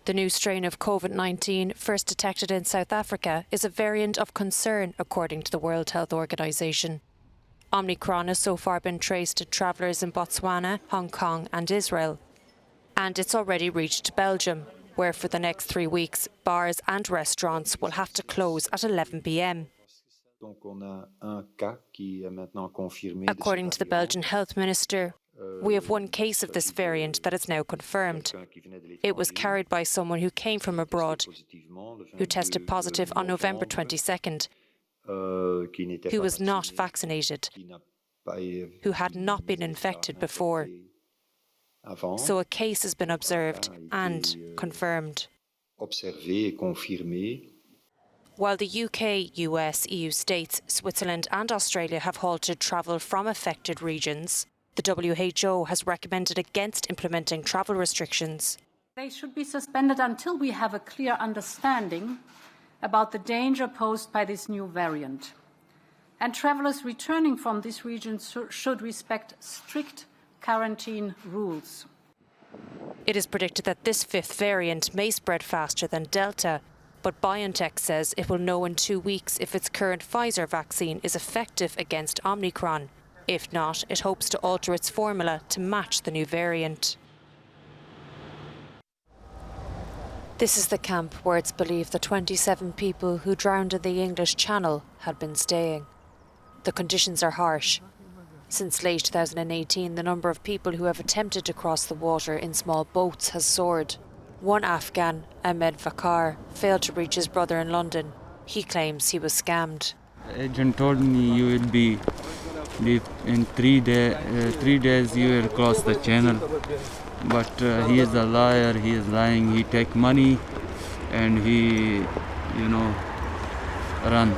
The new strain of COVID-19, first detected in South Africa, is a variant of concern, according to the World Health Organization. Omicron has so far been traced to travellers in Botswana, Hong Kong and Israel. And it's already reached Belgium, where for the next 3 weeks, bars and restaurants will have to close at 11 p.m. According to the Belgian health minister, we have one case of this variant that is now confirmed. It was carried by someone who came from abroad, who tested positive on November 22nd, who was not vaccinated, who had not been infected before. So a case has been observed and confirmed. While the UK, US, EU states, Switzerland and Australia have halted travel from affected regions, the WHO has recommended against implementing travel restrictions. They should be suspended until we have a clear understanding about the danger posed by this new variant. And travellers returning from these regions should respect strict quarantine rules. It is predicted that this fifth variant may spread faster than Delta, but BioNTech says it will know in 2 weeks if its current Pfizer vaccine is effective against Omicron. If not, it hopes to alter its formula to match the new variant. This is the camp where it's believed the 27 people who drowned in the English Channel had been staying. The conditions are harsh. Since late 2018, the number of people who have attempted to cross the water in small boats has soared. One Afghan, Ahmed Vakar, failed to reach his brother in London. He claims he was scammed. The agent told me you will be in 3 days you will cross the channel. But he is a liar, he is lying, he take money and he, run.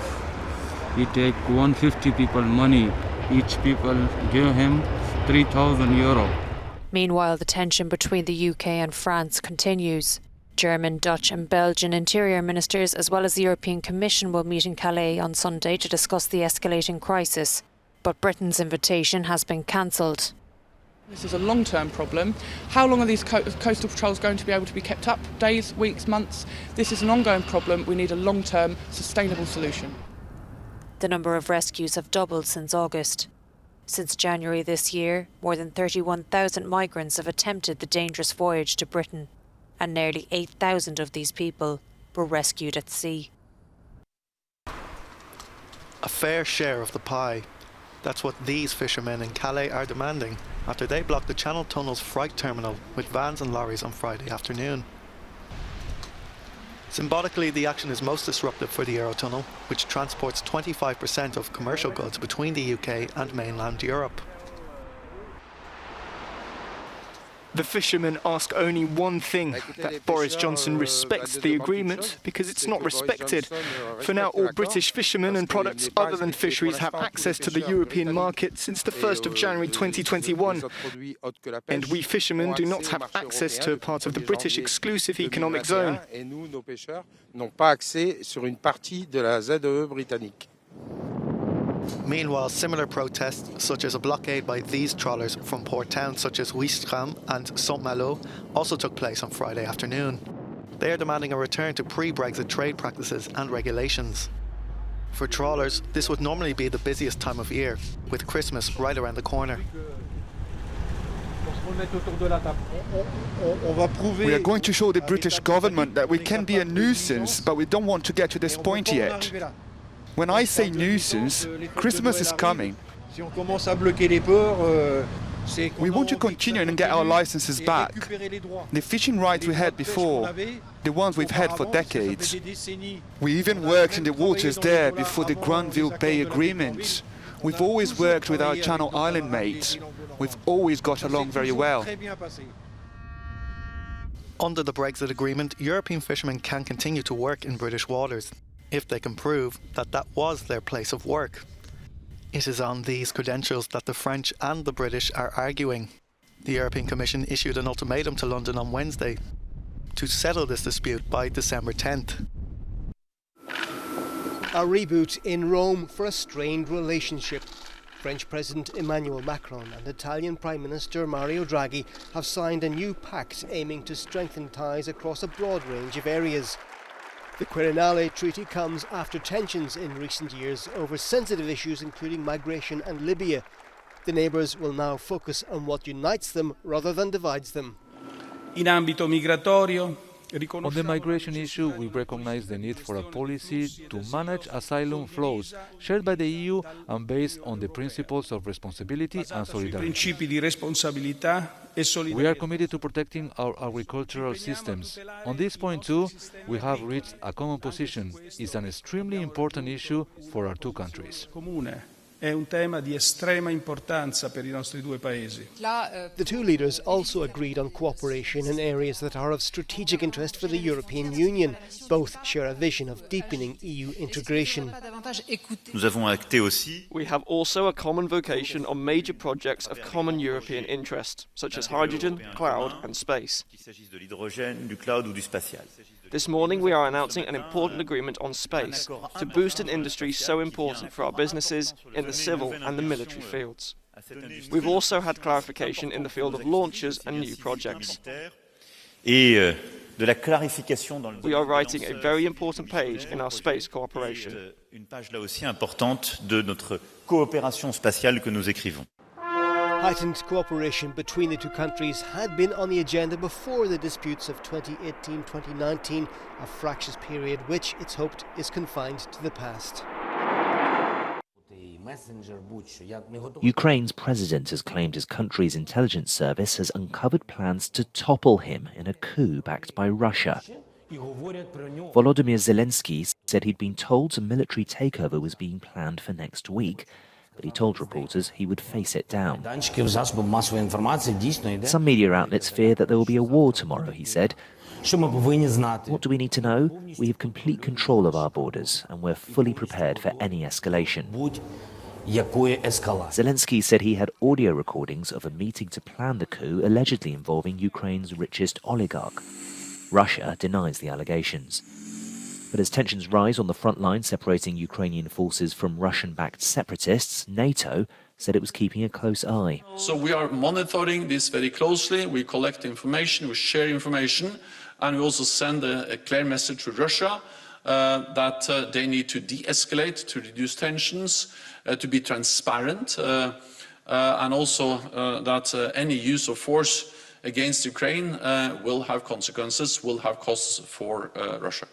He take 150 people money, each people give him 3,000 euro. Meanwhile, the tension between the UK and France continues. German, Dutch and Belgian interior ministers, as well as the European Commission, will meet in Calais on Sunday to discuss the escalating crisis. But Britain's invitation has been cancelled. This is a long-term problem. How long are these coastal patrols going to be able to be kept up? Days, weeks, months? This is an ongoing problem. We need a long-term, sustainable solution. The number of rescues have doubled since August. Since January this year, more than 31,000 migrants have attempted the dangerous voyage to Britain, and nearly 8,000 of these people were rescued at sea. A fair share of the pie. That's what these fishermen in Calais are demanding after they blocked the Channel Tunnel's freight terminal with vans and lorries on Friday afternoon. Symbolically, the action is most disruptive for the Eurotunnel, which transports 25% of commercial goods between the UK and mainland Europe. The fishermen ask only one thing, that Boris Johnson respects the agreement, because it's not respected. For now, all British fishermen and products other than fisheries have access to the European market since the 1st of January 2021. And we fishermen do not have access to a part of the British exclusive economic zone. Meanwhile, similar protests, such as a blockade by these trawlers from port towns such as Ouistreham and Saint-Malo, also took place on Friday afternoon. They are demanding a return to pre-Brexit trade practices and regulations. For trawlers, this would normally be the busiest time of year, with Christmas right around the corner. We are going to show the British government that we can be a nuisance, but we don't want to get to this point yet. When I say nuisance, Christmas is coming. We want to continue and get our licenses back. The fishing rights we had before, the ones we've had for decades. We even worked in the waters there before the Granville Bay Agreement. We've always worked with our Channel Island mates. We've always got along very well. Under the Brexit agreement, European fishermen can continue to work in British waters, if they can prove that that was their place of work. It is on these credentials that the French and the British are arguing. The European Commission issued an ultimatum to London on Wednesday to settle this dispute by December 10th. A reboot in Rome for a strained relationship. French President Emmanuel Macron and Italian Prime Minister Mario Draghi have signed a new pact aiming to strengthen ties across a broad range of areas. The Quirinale Treaty comes after tensions in recent years over sensitive issues including migration and Libya. The neighbours will now focus on what unites them rather than divides them. In ambito migratorio, on the migration issue, we recognize the need for a policy to manage asylum flows shared by the EU and based on the principles of responsibility and solidarity. We are committed to protecting our agricultural systems. On this point too, we have reached a common position. It's an extremely important issue for our two countries. È un tema di estrema importanza per i nostri due paesi. The two leaders also agreed on cooperation in areas that are of strategic interest for the European Union. Both share a vision of deepening EU integration. We have also a common vocation on major projects of common European interest, such as hydrogen, cloud and space. This morning we are announcing an important agreement on space to boost an industry so important for our businesses in the civil and the military fields. We've also had clarification in the field of launches and new projects. We are writing a very important page in our space cooperation. Heightened cooperation between the two countries had been on the agenda before the disputes of 2018-2019, a fractious period which, it's hoped, is confined to the past. Ukraine's president has claimed his country's intelligence service has uncovered plans to topple him in a coup backed by Russia. Volodymyr Zelensky said he'd been told a military takeover was being planned for next week, but he told reporters he would face it down. Some media outlets fear that there will be a war tomorrow, he said. What do we need to know? We have complete control of our borders, and we're fully prepared for any escalation. Zelensky said he had audio recordings of a meeting to plan the coup allegedly involving Ukraine's richest oligarch. Russia denies the allegations. But as tensions rise on the front line separating Ukrainian forces from Russian-backed separatists, NATO said it was keeping a close eye. So we are monitoring this very closely. We collect information, we share information, and we also send a clear message to Russia that they need to de-escalate, to reduce tensions, to be transparent, and also that any use of force against Ukraine will have consequences, will have costs for Russia.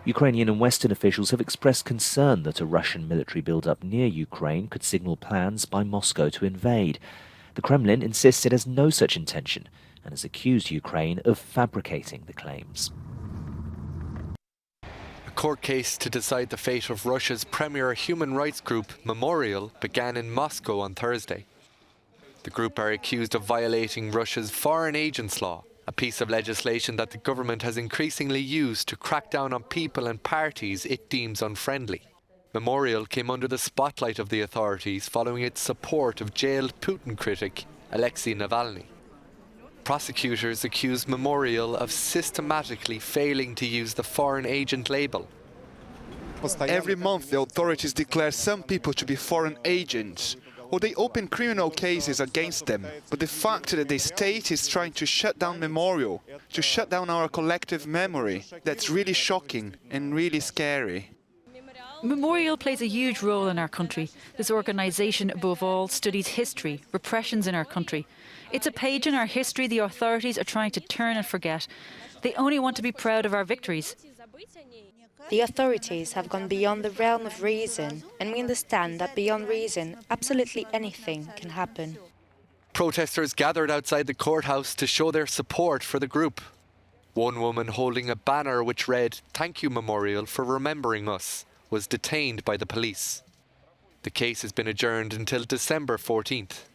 Ukrainian and Western officials have expressed concern that a Russian military build-up near Ukraine could signal plans by Moscow to invade. The Kremlin insists it has no such intention and has accused Ukraine of fabricating the claims. A court case to decide the fate of Russia's premier human rights group, Memorial, began in Moscow on Thursday. The group are accused of violating Russia's foreign agents law, a piece of legislation that the government has increasingly used to crack down on people and parties it deems unfriendly. Memorial came under the spotlight of the authorities following its support of jailed Putin critic Alexei Navalny. Prosecutors accused Memorial of systematically failing to use the foreign agent label. Every month the authorities declare some people to be foreign agents, or they open criminal cases against them. But the fact that the state is trying to shut down Memorial, to shut down our collective memory, that's really shocking and really scary. Memorial plays a huge role in our country. This organisation, above all, studies history, repressions in our country. It's a page in our history the authorities are trying to turn and forget. They only want to be proud of our victories. The authorities have gone beyond the realm of reason, and we understand that beyond reason, absolutely anything can happen. Protesters gathered outside the courthouse to show their support for the group. One woman holding a banner which read, "Thank you, Memorial, for remembering us," was detained by the police. The case has been adjourned until December 14th.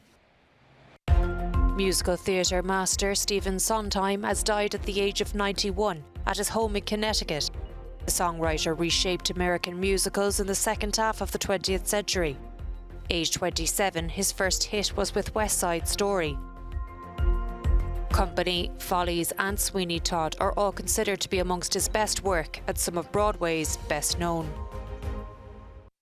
Musical theatre master Stephen Sondheim has died at the age of 91 at his home in Connecticut. The songwriter reshaped American musicals in the second half of the 20th century. Aged 27, his first hit was with West Side Story. Company, Follies and Sweeney Todd are all considered to be amongst his best work and some of Broadway's best known.